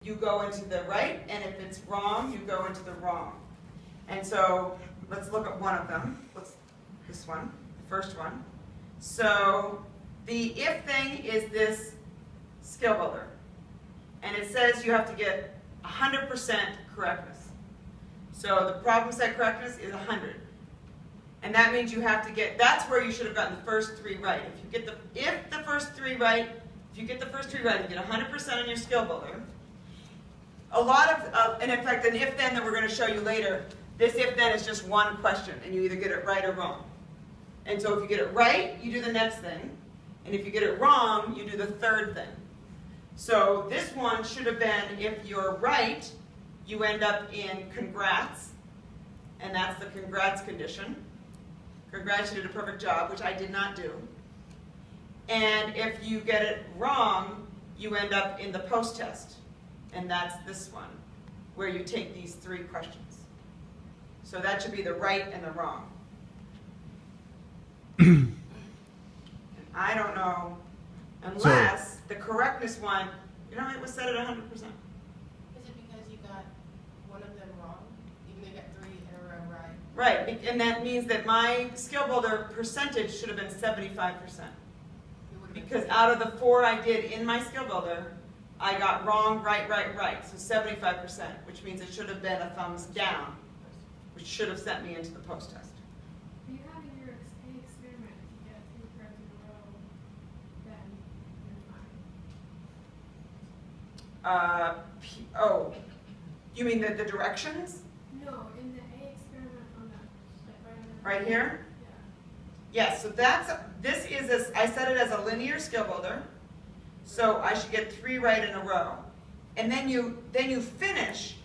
you go into the right, and if it's wrong, you go into the wrong. And so let's look at one of them. This one, the first one. So the if thing is this skill builder. And it says you have to get 100% correctness. So the problem set correctness is 100. And that means you have to get, that's where you should have gotten the first 3 right. If you get the first 3 right, if you get the first 3 right and get 100% on your skill builder, a lot of, and in fact, an if then that we're going to show you later, this if then is just one question, and you either get it right or wrong. And so if you get it right, you do the next thing, and if you get it wrong, you do the third thing. So this one should have been, if you're right, you end up in congrats, and that's the congrats condition. Congrats, you did a perfect job, which I did not do. And if you get it wrong, you end up in the post-test, and that's this one, where you take these 3 questions. So that should be the right and the wrong. And I don't know, unless the correctness one, you know, it was set at 100%. Is it because you got one of them wrong? Even though you got 3 in a row right? Right, and that means that my skill builder percentage should have been 75%. Because out of the 4 I did in my skill builder, I got wrong, right, so 75%, which means it should have been a thumbs down, which should have sent me into the post-test. You have in your experiment, if you get 2 correct in a row, then you're fine. Oh, you mean the directions? No, in the A experiment on the, like right on the Right here? Yeah. Yes, so this is, I set it as a linear skill builder, so I should get 3 right in a row. And then you finish,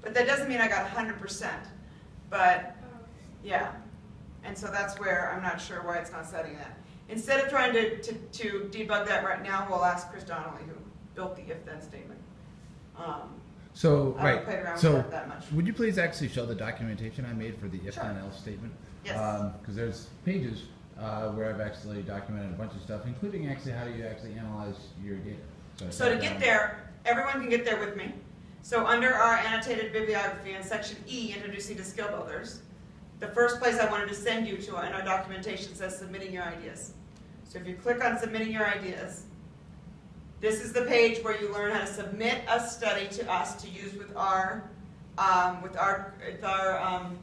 but that doesn't mean I got 100%. But, yeah, and so that's where I'm not sure why it's not setting that. Instead of trying to debug that right now, we'll ask Chris Donnelly, who built the if-then statement. So, I haven't played around with that much. Would you please actually show the documentation I made for the if-then else statement? Yes. Because there's pages where I've actually documented a bunch of stuff, including actually how you actually analyze your data. So to get there, everyone can get there with me. So under our annotated bibliography in section E, introducing to skill builders, the first place I wanted to send you to in our documentation says submitting your ideas. So if you click on submitting your ideas, this is the page where you learn how to submit a study to us to use with our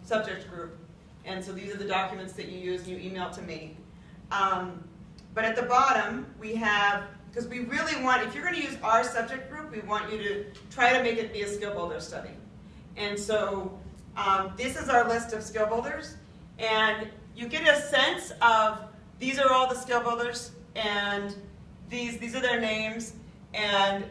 subject group. And so these are the documents that you use and you email to me. But at the bottom, we have, because we really want, if you're going to use our subject group, we want you to try to make it be a skill builder study. And so this is our list of skill builders. And you get a sense of, these are all the skill builders, and these are their names. And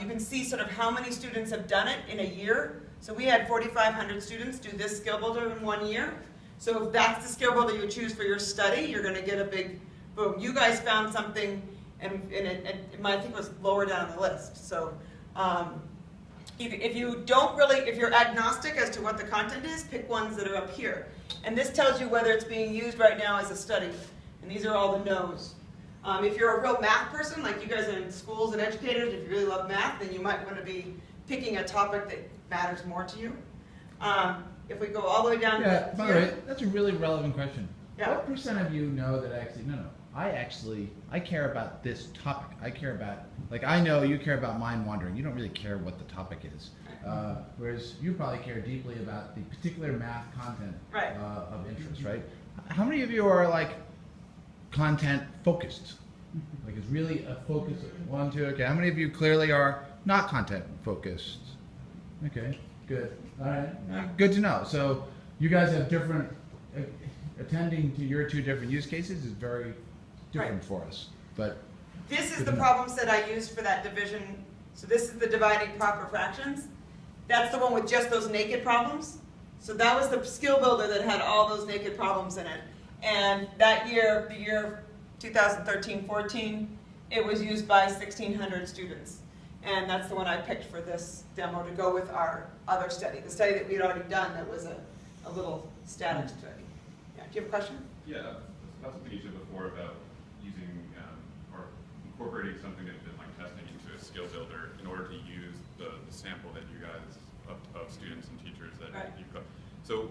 you can see sort of how many students have done it in a year. So we had 4,500 students do this skill builder in 1 year. So if that's the skill builder you choose for your study, you're going to get a big boom. You guys found something, and I think it was lower down on the list. So if you're agnostic as to what the content is, pick ones that are up here. And this tells you whether it's being used right now as a study. And these are all the no's. If you're a real math person, like you guys are in schools and educators, if you really love math, then you might want to be picking a topic that matters more to you. If we go all the way down to by the way, that's a really relevant question. Yeah. What % of you know that actually, I care about this topic. I care about, like I know you care about mind wandering. You don't really care what the topic is. Whereas you probably care deeply about the particular math content of interest, right? How many of you are like content focused? Like it's really a focus, 1, 2, okay. How many of you clearly are not content focused? Okay, good. All right, good to know. So you guys have different, attending to your 2 different use cases is very different for us. But this is the problem set I used for that division. So this is the dividing proper fractions. That's the one with just those naked problems. So that was the skill builder that had all those naked problems in it. And that year, the year 2013-14, it was used by 1,600 students. And that's the one I picked for this demo to go with our other study, the study that we had already done that was a little static study. Yeah, do you have a question? Yeah, that's something you said before about using or incorporating something that has been like testing into a skill builder in order to use the sample that you guys, of students and teachers that Right. you've got. So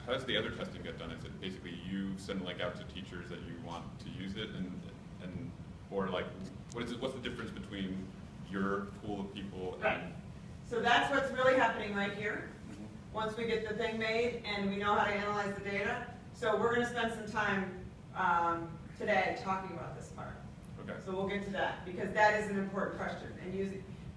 how does the other testing get done? Is it basically you send a link out to teachers that you want to use it or like, what's the difference between your pool of people Right. and? So that's what's really happening right here. Once we get the thing made and we know how to analyze the data. So we're gonna spend some time today talking about this part. Okay. So we'll get to that, because that is an important question.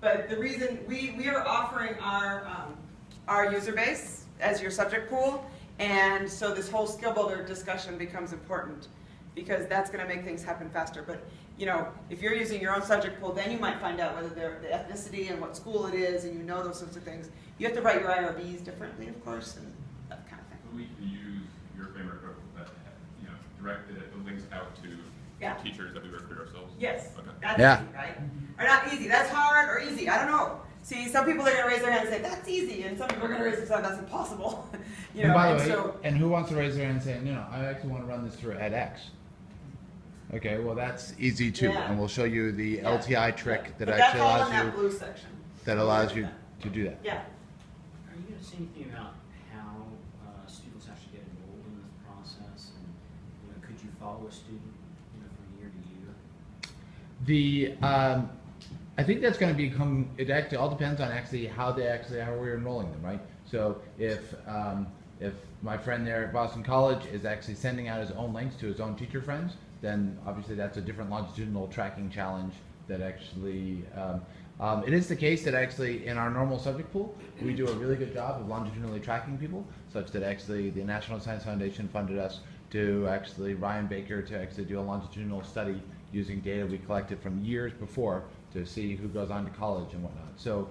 But the reason, we are offering our user base as your subject pool, and so this whole skill builder discussion becomes important, because that's gonna make things happen faster. But, you know, if you're using your own subject pool, then you might find out whether they're the ethnicity and what school it is, and you know those sorts of things. You have to write your IRBs differently, of course, and that kind of thing. So we can use your framework that, directed the links out to Yeah. teachers that we recruit ourselves? Yes, Okay. that's Yeah. easy, right? Or not easy, that's hard, or easy, I don't know. See, some people are gonna raise their hand and say, that's easy, and some people are gonna raise their hand, that's impossible. You And know, by the and way, so, and who wants to raise their hand and say, no, I actually want to run this through edX? Okay, well, that's easy too, Yeah. and we'll show you the Yeah. LTI trick that but actually that's all in allows that you, blue section. that allows you to do that. Yeah, Are you gonna say anything about how students actually get enrolled in this process? And, could you follow a student, from year to year? I think that's going to become, it actually all depends on how we're enrolling them, right? So if my friend there at Boston College is actually sending out his own links to his own teacher friends, then obviously that's a different longitudinal tracking challenge that actually, it is the case that actually in our normal subject pool, we do a really good job of longitudinally tracking people, such that actually the National Science Foundation funded us to actually, Ryan Baker, to actually do a longitudinal study using data we collected from years before to see who goes on to college and whatnot. So,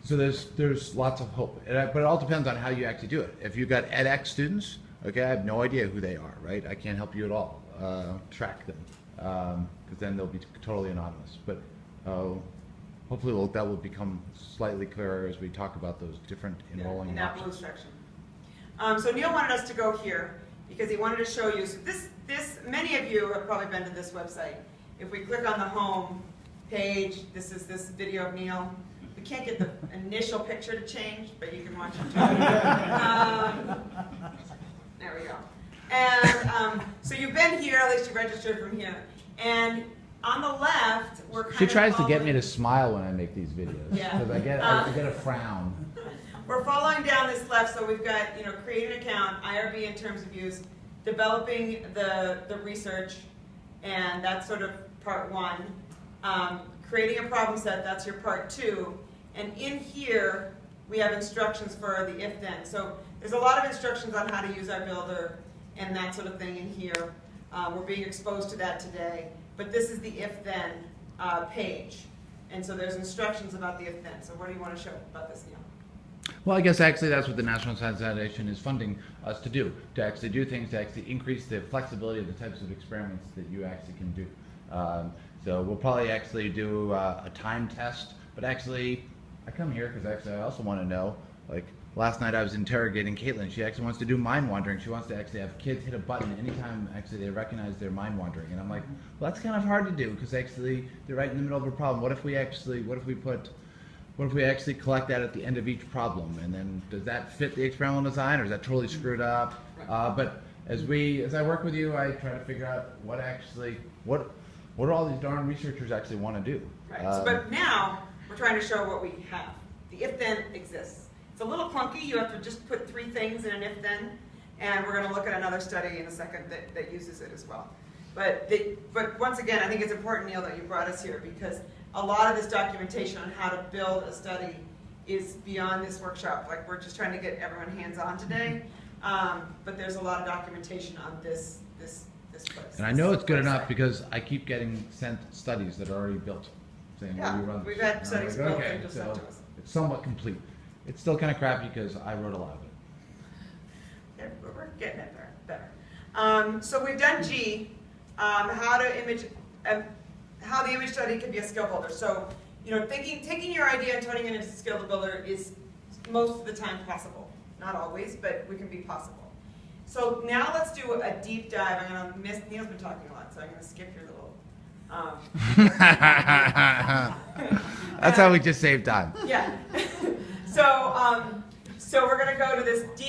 so there's lots of hope, but it all depends on how you actually do it. If you've got edX students, okay, I have no idea who they are, right? I can't help you at all track them, because then they'll be totally anonymous. But hopefully that will become slightly clearer as we talk about those different enrolling in that blue options. section. So Neil wanted us to go here, because he wanted to show you, so many of you have probably been to this website. If we click on the home page, this is this video of Neil. We can't get the initial picture to change, but you can watch it. There we go. And so you've been here, at least you registered from here. And on the left, we're kind of She tries to get me following- to smile when I make these videos, Yeah. because I get a frown. We're following down this left, so we've got, create an account, IRB in terms of use, developing the research, and that's sort of part one. Creating a problem set, that's your part two. And in here, we have instructions for the if-then. So there's a lot of instructions on how to use our builder and that sort of thing in here. We're being exposed to that today. But this is the if-then page. And so there's instructions about the if-then. So what do you want to show about this, Neil? Well, I guess actually that's what the National Science Foundation is funding us to do, to actually do things to actually increase the flexibility of the types of experiments that you actually can do. So we'll probably actually do a time test, but actually I come here because actually I also want to know, like last night I was interrogating Caitlin. She actually wants to do mind wandering. She wants to actually have kids hit a button anytime actually they recognize they're mind wandering. And I'm like, well, that's kind of hard to do because actually they're right in the middle of a problem. What if we actually collect that at the end of each problem? And then does that fit the experimental design, or is that totally screwed up? But as I work with you, I try to figure out what do all these darn researchers actually want to do? Right. But now we're trying to show what we have. The if-then exists. It's a little clunky. You have to just put 3 things in an if-then, and we're going to look at another study in a second that uses it as well. But once again, I think it's important, Neil, that you brought us here, because a lot of this documentation on how to build a study is beyond this workshop. Like, we're just trying to get everyone hands-on today, but there's a lot of documentation on this place. And I know it's good website. enough because I keep getting sent studies that are already built, saying, Yeah, will you run this? we've had And I'm studies like, built okay, and just sent to us. it's somewhat complete. It's still kind of crappy because I wrote a lot of it. Yeah, we're getting it better. So we've done G, how the image study can be a skill builder. So, taking your idea and turning it into a skill builder is most of the time possible. Not always, but we can be possible. So now let's do a deep dive. Neil's been talking a lot, so I'm gonna skip your little That's how we just save time. Yeah. So we're gonna go to this